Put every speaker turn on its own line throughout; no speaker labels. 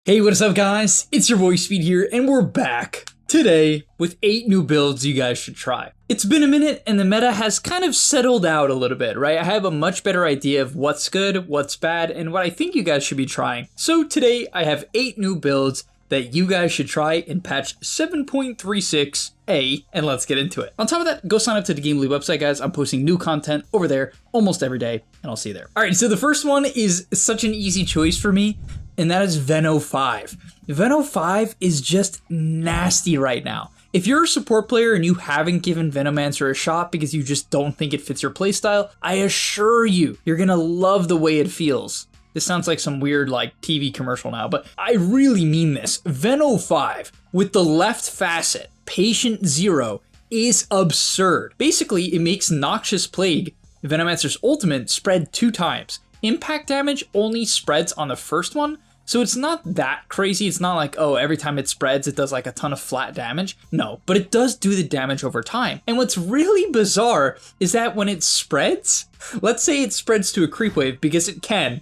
Hey, what is up guys? It's your boy Speed here and we're back today with 8 new builds you guys should try. It's been a minute and the meta has kind of settled out a little bit, right? I have a much better idea of what's good, what's bad, and what I think you guys should be trying. So today I have 8 new builds that you guys should try in patch 7.36a, and let's get into it. On top of that, go sign up to the Game League website, guys. I'm posting new content over there almost every day, and I'll see you there. All right, so the first one is such an easy choice for me, and that is Veno 5. Veno 5 is just nasty right now. If you're a support player and you haven't given Venomancer a shot because you just don't think it fits your playstyle, I assure you, you're gonna love the way it feels. This sounds like some weird like TV commercial now, but I really mean this. Veno 5 with the left facet, Patient 0, is absurd. Basically, it makes Noxious Plague, Venomancer's ultimate, spread 2 times. Impact damage only spreads on the first one, so it's not that crazy. It's not like, oh, every time it spreads, it does like a ton of flat damage. No, but it does do the damage over time. And what's really bizarre is that when it spreads, let's say it spreads to a creep wave, because it can,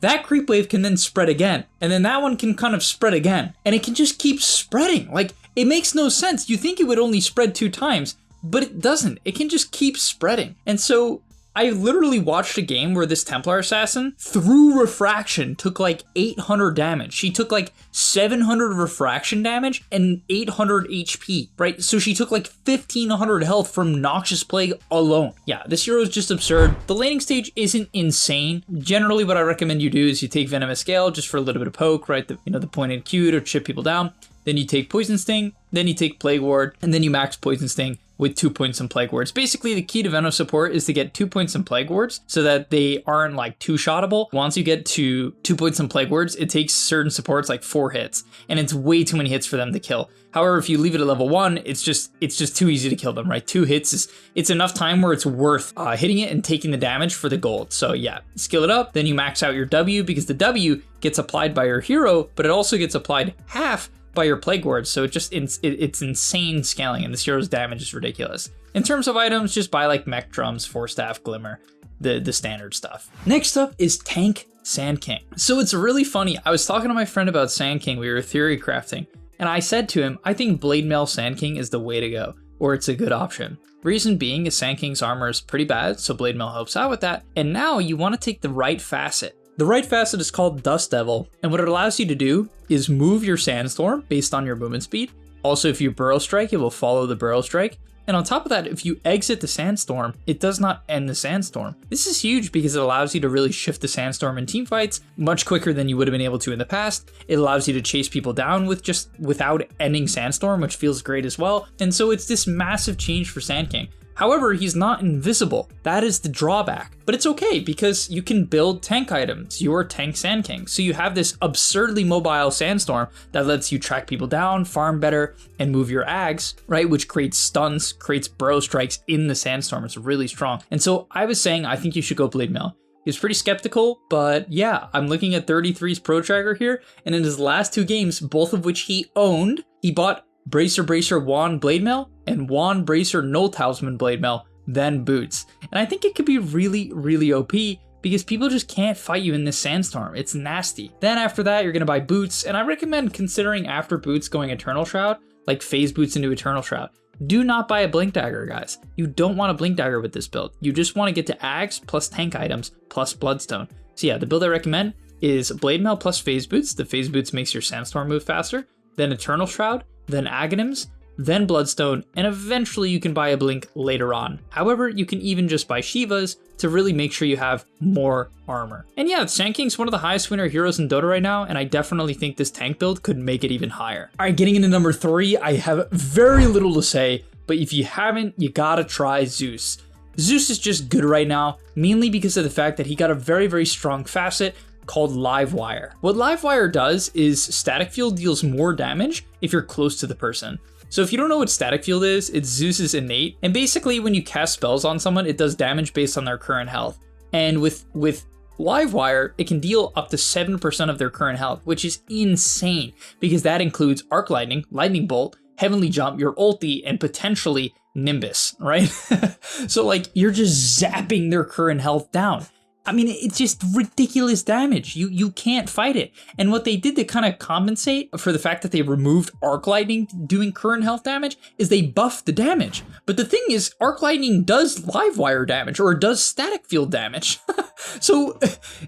that creep wave can then spread again. And then that one can kind of spread again. And it can just keep spreading. Like, it makes no sense. You think it would only spread 2 times, but it doesn't. It can just keep spreading. And so I literally watched a game where this Templar assassin, through refraction, took like 800 damage. She took like 700 refraction damage and 800 HP, right? So she took like 1500 health from Noxious Plague alone. Yeah, this hero is just absurd. The laning stage isn't insane. Generally, what I recommend you do is you take Venomous Gale just for a little bit of poke, right? The pointed Q to chip people down. Then you take Poison Sting, then you take Plague Ward, and then you max Poison Sting with 2 points in Plague Wards. Basically, the key to Veno support is to get 2 points in Plague Wards so that they aren't like too-shottable. Once you get to 2 points in Plague Wards, it takes certain supports like 4 hits, and it's way too many hits for them to kill. However, if you leave it at level 1, it's just too easy to kill them, right? 2 hits it's enough time where it's worth hitting it and taking the damage for the gold. So yeah, skill it up, then you max out your W, because the W gets applied by your hero, but it also gets applied half by your Plague Ward, so it's insane scaling, and this hero's damage is ridiculous. In terms of items, just buy like Mech Drums, Force Staff, Glimmer, the standard stuff. Next up is Tank Sand King. So it's really funny, I was talking to my friend about Sand King, we were theory crafting, and I said to him, I think Blade Mail Sand King is the way to go, or it's a good option. Reason being is Sand King's armor is pretty bad, so Blade Mail helps out with that, and now you want to take the right facet. The right facet is called Dust Devil, and what it allows you to do is move your Sandstorm based on your movement speed. Also, if you Burrow Strike, it will follow the Burrow Strike. And on top of that, if you exit the Sandstorm, it does not end the Sandstorm. This is huge because it allows you to really shift the Sandstorm in teamfights much quicker than you would have been able to in the past. It allows you to chase people down without ending Sandstorm, which feels great as well. And so it's this massive change for Sand King. However, he's not invisible. That is the drawback. But it's okay because you can build tank items. You're Tank Sand King. So you have this absurdly mobile Sandstorm that lets you track people down, farm better, and move your Ags, right? Which creates stuns, creates Burrow Strikes in the Sandstorm. It's really strong. And so I was saying, I think you should go Blade Mail. He was pretty skeptical, but yeah, I'm looking at 33's Pro Tracker here. And in his last 2 games, both of which he owned, he bought Bracer Wand Blade Mail and Wand Bracer No Talisman Blade Mail, then Boots. And I think it could be really, really OP because people just can't fight you in this Sandstorm. It's nasty. Then after that, you're gonna buy Boots, and I recommend considering after Boots going Eternal Shroud, like phase Boots into Eternal Shroud. Do not buy a Blink Dagger, guys. You don't want a Blink Dagger with this build. You just want to get to Ags plus tank items plus Bloodstone. So yeah, the build I recommend is Blade Mail plus phase Boots. The phase Boots makes your Sandstorm move faster, then Eternal Shroud, then Aghanims, then Bloodstone, and eventually you can buy a Blink later on. However, you can even just buy Shivas to really make sure you have more armor. And yeah, Sand King's one of the highest winner heroes in Dota right now, and I definitely think this tank build could make it even higher. All right, getting into number 3, I have very little to say, but if you haven't, you gotta try Zeus. Zeus is just good right now, mainly because of the fact that he got a very, very strong facet called Livewire. What Livewire does is Static Field deals more damage if you're close to the person. So if you don't know what Static Field is, it's Zeus's innate, and basically when you cast spells on someone, it does damage based on their current health. And with Livewire, it can deal up to 7% of their current health, which is insane because that includes Arc Lightning, Lightning Bolt, Heavenly Jump, your ulti, and potentially Nimbus, right? So like you're just zapping their current health down. I mean, it's just ridiculous damage. You can't fight it. And what they did to kind of compensate for the fact that they removed Arc Lightning doing current health damage is they buffed the damage. But the thing is, Arc Lightning does Livewire damage, or it does static field damage. So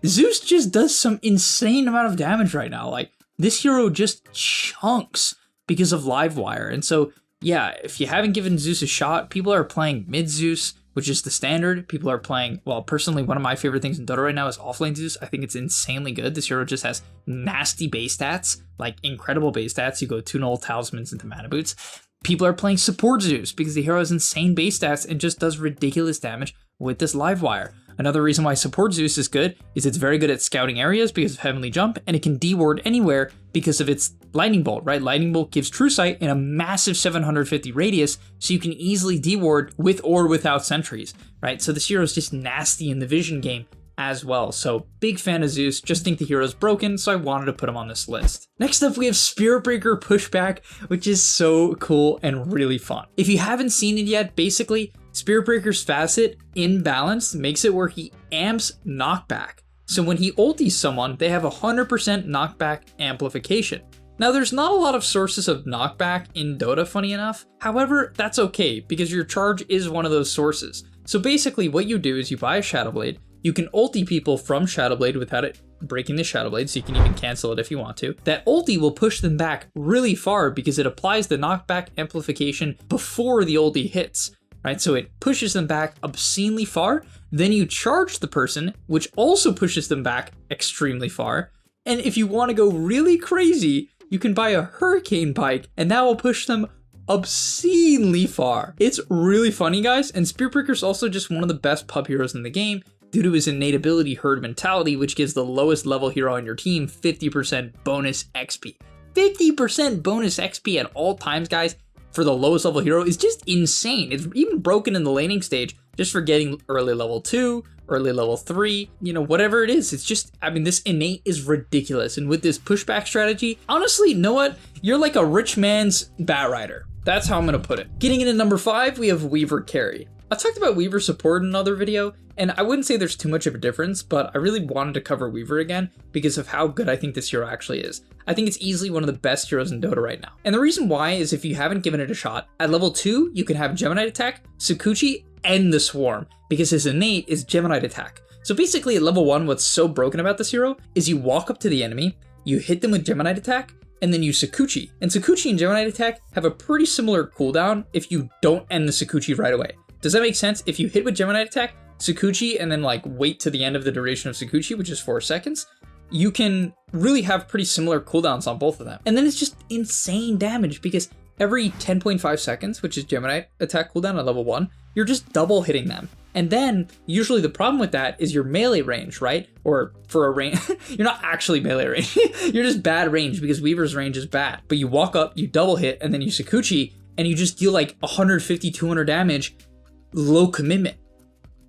Zeus just does some insane amount of damage right now. Like, this hero just chunks because of Livewire. And so, yeah, if you haven't given Zeus a shot, people are playing mid Zeus, which is the standard. People are playing, well, personally, one of my favorite things in Dota right now is offlane Zeus. I think it's insanely good. This hero just has nasty base stats, like incredible base stats. You go 2 null talismans into mana boots. People are playing support Zeus because the hero has insane base stats and just does ridiculous damage with this Livewire. Another reason why support Zeus is good is it's very good at scouting areas because of Heavenly Jump, and it can D-ward anywhere because of its Lightning Bolt, right? Lightning Bolt gives True Sight in a massive 750 radius, so you can easily D-ward with or without sentries, right? So this hero is just nasty in the vision game as well. So big fan of Zeus, just think the hero's broken, so I wanted to put him on this list. Next up, we have Spirit Breaker Pushback, which is so cool and really fun. If you haven't seen it yet, basically, Spirit Breaker's facet, in balance, makes it where he amps knockback. So when he ultis someone, they have 100% knockback amplification. Now, there's not a lot of sources of knockback in Dota, funny enough. However, that's okay, because your charge is one of those sources. So basically, what you do is you buy a Shadowblade, you can ulti people from Shadowblade without it breaking the Shadowblade, so you can even cancel it if you want to. That ulti will push them back really far because it applies the knockback amplification before the ulti hits. Right, so it pushes them back obscenely far, then you charge the person, which also pushes them back extremely far, and if you want to go really crazy, you can buy a Hurricane Pike, and that will push them obscenely far. It's really funny, guys, and Spirit Breaker is also just one of the best pub heroes in the game due to his innate ability Herd Mentality, which gives the lowest level hero on your team 50% bonus XP. 50% bonus XP at all times, guys, for the lowest level hero is just insane. It's even broken in the laning stage just for getting early level 2, early level 3, you know, whatever it is. It's just, I mean, this innate is ridiculous. And with this pushback strategy, honestly, you know what? You're like a rich man's Bat Rider. That's how I'm going to put it. Getting into number 5, we have Weaver Carry. I talked about Weaver support in another video, and I wouldn't say there's too much of a difference, but I really wanted to cover Weaver again because of how good I think this hero actually is. I think it's easily one of the best heroes in Dota right now. And the reason why is if you haven't given it a shot, at level 2, you can have Geminite Attack, Sakuchi, and the Swarm, because his innate is Geminite Attack. So basically at level 1, what's so broken about this hero is you walk up to the enemy, you hit them with Geminite Attack, and then you Sakuchi. And Sakuchi and Geminite Attack have a pretty similar cooldown if you don't end the Sakuchi right away. Does that make sense? If you hit with Geminite Attack, Sakuchi, and then like wait to the end of the duration of Sakuchi, which is 4 seconds, you can really have pretty similar cooldowns on both of them. And then it's just insane damage because every 10.5 seconds, which is Geminite Attack cooldown at level 1, you're just double hitting them. And then usually the problem with that is your melee range, right? Or for a range, you're not actually melee range. You're just bad range because Weaver's range is bad. But you walk up, you double hit, and then you Sakuchi, and you just deal like 150, 200 damage, low commitment.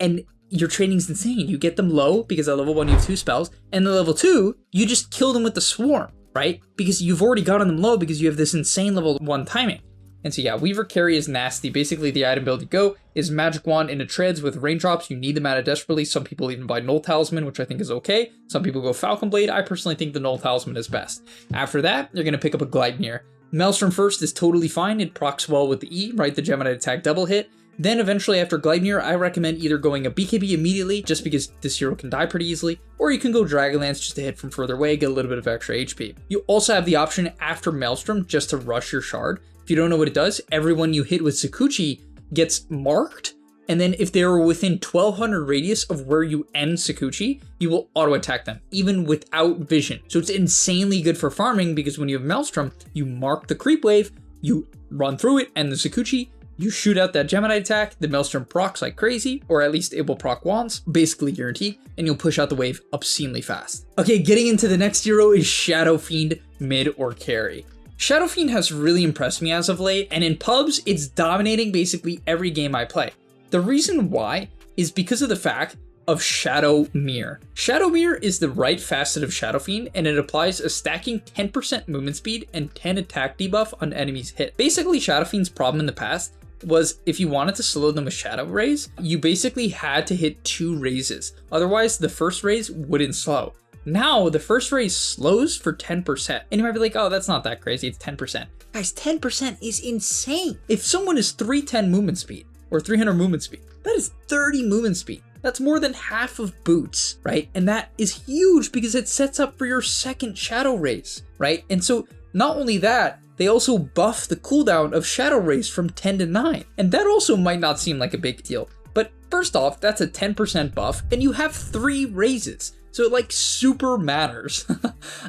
And your training's insane. You get them low because at level 1 you have 2 spells, and at level 2, you just kill them with the Swarm, right? Because you've already gotten them low because you have this insane level 1 timing. And so yeah, Weaver Carry is nasty. Basically the item build you go is Magic Wand into treads with raindrops. You need them out of desperately. Some people even buy Null Talisman, which I think is okay. Some people go Falcon Blade. I personally think the Null Talisman is best. After that, you're going to pick up a Gleipnir. Maelstrom first is totally fine. It procs well with the E, right? The Geminite Attack double hit. Then eventually after Gleipnir, I recommend either going a BKB immediately, just because this hero can die pretty easily, or you can go Dragonlance just to hit from further away, get a little bit of extra HP. You also have the option after Maelstrom just to rush your shard. If you don't know what it does, everyone you hit with Sakuchi gets marked, and then if they're within 1200 radius of where you end Sakuchi, you will auto attack them, even without vision. So it's insanely good for farming because when you have Maelstrom, you mark the creep wave, you run through it, and the Sakuchi, you shoot out that Geminite Attack, the Maelstrom procs like crazy, or at least it will proc wands, basically guaranteed, and you'll push out the wave obscenely fast. Okay, getting into the next hero is Shadow Fiend, mid or carry. Shadow Fiend has really impressed me as of late, and in pubs, it's dominating basically every game I play. The reason why is because of the fact of Shadow Mirror. Shadow Mirror is the right facet of Shadow Fiend, and it applies a stacking 10% movement speed and 10 attack debuff on enemies hit. Basically, Shadow Fiend's problem in the past was if you wanted to slow them with Shadow Raise, you basically had to hit 2 raises. Otherwise, the first raise wouldn't slow. Now, the first raise slows for 10%. And you might be like, oh, that's not that crazy, it's 10%. Guys, 10% is insane. If someone is 310 movement speed, or 300 movement speed, that is 30 movement speed. That's more than half of Boots, right? And that is huge because it sets up for your second Shadow Raise, right? And so not only that, they also buff the cooldown of Shadow Raise from 10 to 9. And that also might not seem like a big deal. But first off, that's a 10% buff and you have 3 raises. So it like super matters.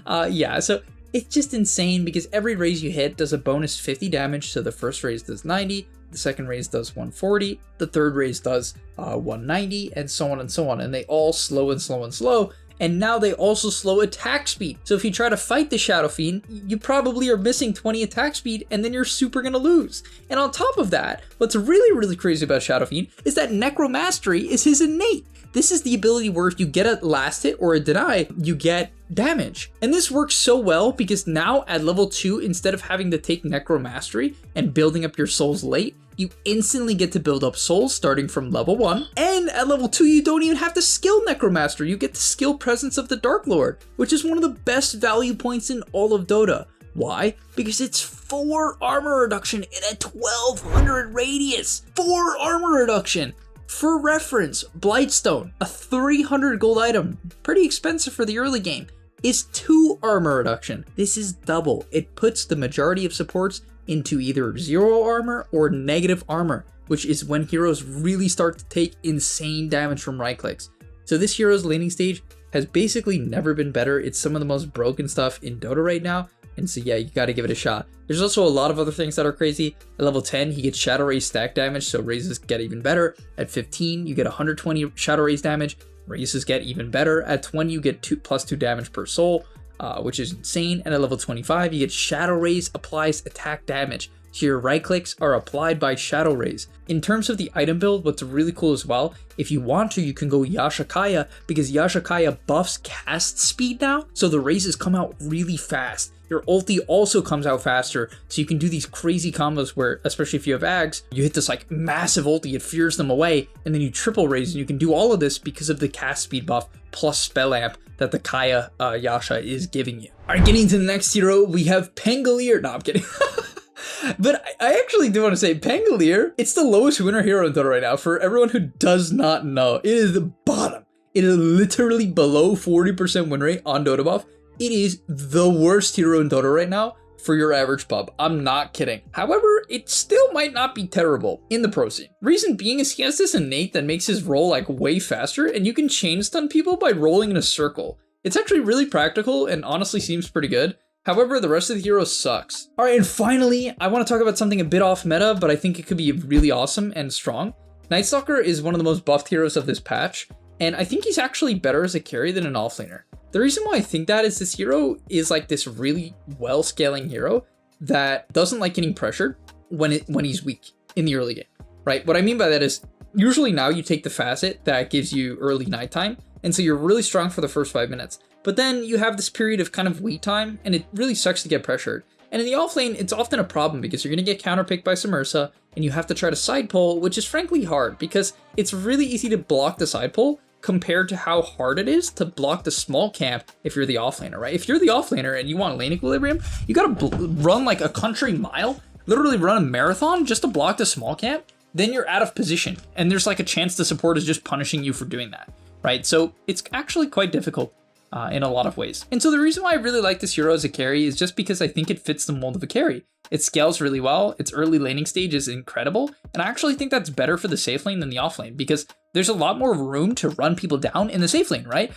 Yeah, so it's just insane because every raise you hit does a bonus 50 damage. So the first raise does 90. The second raise does 140, the third raise does 190, and so on and so on. And they all slow and slow and slow. And now they also slow attack speed. So if you try to fight the Shadow Fiend, you probably are missing 20 attack speed, and then you're super gonna lose. And on top of that, what's really, really crazy about Shadow Fiend is that Necromastery is his innate. This is the ability where if you get a last hit or a deny, you get damage. And this works so well because now at level 2, instead of having to take Necromastery and building up your souls late, you instantly get to build up souls starting from level 1. And at level 2, you don't even have to skill Necromastery. You get to skill Presence of the Dark Lord, which is one of the best value points in all of Dota. Why? Because it's 4 armor reduction in a 1200 radius. 4 armor reduction. For reference, Blightstone, a 300 gold item, pretty expensive for the early game, is 2 armor reduction. This is double. It puts the majority of supports into either 0 armor or negative armor, which is when heroes really start to take insane damage from right clicks. So this hero's laning stage has basically never been better. It's some of the most broken stuff in Dota right now. And so yeah, you gotta give it a shot. There's also a lot of other things that are crazy. At level 10, he gets Shadow Raise stack damage, so raises get even better. At 15, you get 120 Shadow Raise damage, raises get even better. At 20, you get +2 damage per soul, which is insane. And at level 25, you get Shadow Raise applies attack damage. So your right clicks are applied by Shadow Raise. In terms of the item build, what's really cool as well, if you want to, you can go Yashakaya because Yashakaya buffs cast speed now, so the raises come out really fast. Your ulti also comes out faster, so you can do these crazy combos where, especially if you have Ags, you hit this like massive ulti, it fears them away, and then you triple raise, and you can do all of this because of the cast speed buff plus spell amp that the Kaya Yasha is giving you. All right, getting to the next hero, we have Pangolier. No, I'm kidding. But I actually do want to say Pangolier, it's the lowest winner hero in Dota right now. For everyone who does not know, it is the bottom. It is literally below 40% win rate on Dota buff. It is the worst hero in Dota right now for your average pub. I'm not kidding. However, it still might not be terrible in the pro scene. Reason being is he has this innate that makes his roll like way faster, and you can chain stun people by rolling in a circle. It's actually really practical and honestly seems pretty good. However, the rest of the hero sucks. All right, and finally, I want to talk about something a bit off meta, but I think it could be really awesome and strong. Night Stalker is one of the most buffed heroes of this patch, and I think he's actually better as a carry than an offlaner. The reason why I think that is this hero is like this really well scaling hero that doesn't like getting pressured when he's weak in the early game, right? What I mean by that is usually now you take the facet that gives you early nighttime, and so you're really strong for the first 5 minutes. But then you have this period of kind of wait time, and it really sucks to get pressured. And in the offlane, it's often a problem because you're going to get counterpicked by Submersa, and you have to try to side pull, which is frankly hard because it's really easy to block the side pull compared to how hard it is to block the small camp if you're the offlaner, right? If you're the offlaner and you want lane equilibrium, you got to run like a country mile, literally run a marathon just to block the small camp, then you're out of position. And there's like a chance the support is just punishing you for doing that, right? So it's actually quite difficult. In a lot of ways. And so the reason why I really like this hero as a carry is just because I think it fits the mold of a carry. It scales really well, its early laning stage is incredible, and I actually think that's better for the safe lane than the off lane because there's a lot more room to run people down in the safe lane, right?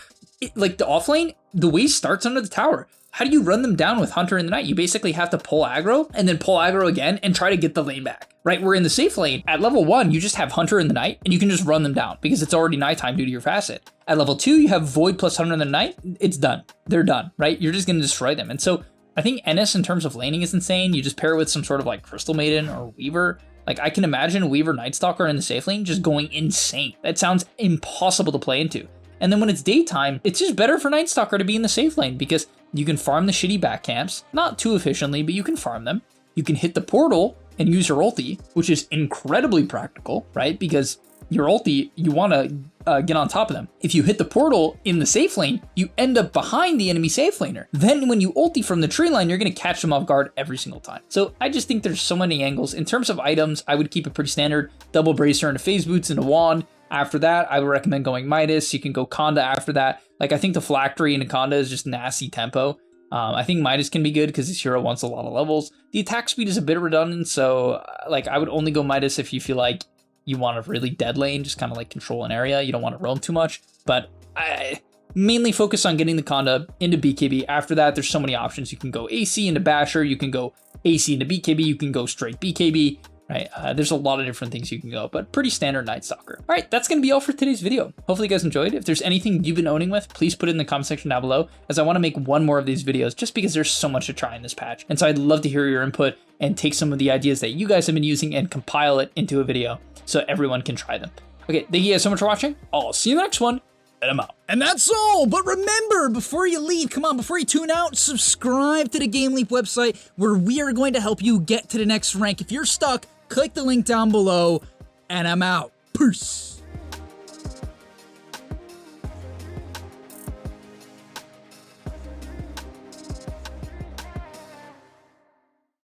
Like the off lane, the waste starts under the tower. How do you run them down with Hunter in the night? You basically have to pull aggro and then pull aggro again and try to get the lane back, right? Where in the safe lane, at level 1, you just have Hunter in the night and you can just run them down because it's already nighttime due to your facet. At level 2, you have Void plus Hunter in the night, it's done. They're done, right? You're just gonna destroy them. And so I think Ennis in terms of laning is insane. You just pair it with some sort of like Crystal Maiden or Weaver. Like I can imagine Weaver Night Stalker in the safe lane just going insane. That sounds impossible to play into. And then when it's daytime, it's just better for Night Stalker to be in the safe lane because you can farm the shitty back camps, not too efficiently, but you can farm them. You can hit the portal and use your ulti, which is incredibly practical, right? Because your ulti, you want to get on top of them. If you hit the portal in the safe lane, you end up behind the enemy safe laner. Then when you ulti from the tree line, you're going to catch them off guard every single time. So I just think there's so many angles. In terms of items, I would keep it pretty standard. Double bracer and a phase boots and a wand. After that, I would recommend going Midas. You can go Conda after that. Like, I think the Phylactery and Conda is just nasty tempo. I think Midas can be good because this hero wants a lot of levels. The attack speed is a bit redundant, so like I would only go Midas if you feel like you want a really dead lane, just kind of like control an area. You don't want to roam too much, but I mainly focus on getting the Conda into BKB. After that, there's so many options. You can go AC into Basher, you can go AC into BKB, you can go straight BKB, right? There's a lot of different things you can go, but pretty standard Night Stalker. All right, that's going to be all for today's video. Hopefully you guys enjoyed. If there's anything you've been owning with, please put it in the comment section down below, as I want to make one more of these videos just because there's so much to try in this patch. And so I'd love to hear your input and take some of the ideas that you guys have been using and compile it into a video so everyone can try them. Okay, thank you guys so much for watching. I'll see you in the next one, and I'm out.
And that's all, but remember, before you leave, come on, before you tune out, subscribe to the Game Leap website, where we are going to help you get to the next rank. If you're stuck, click the link down below, and I'm out. Peace.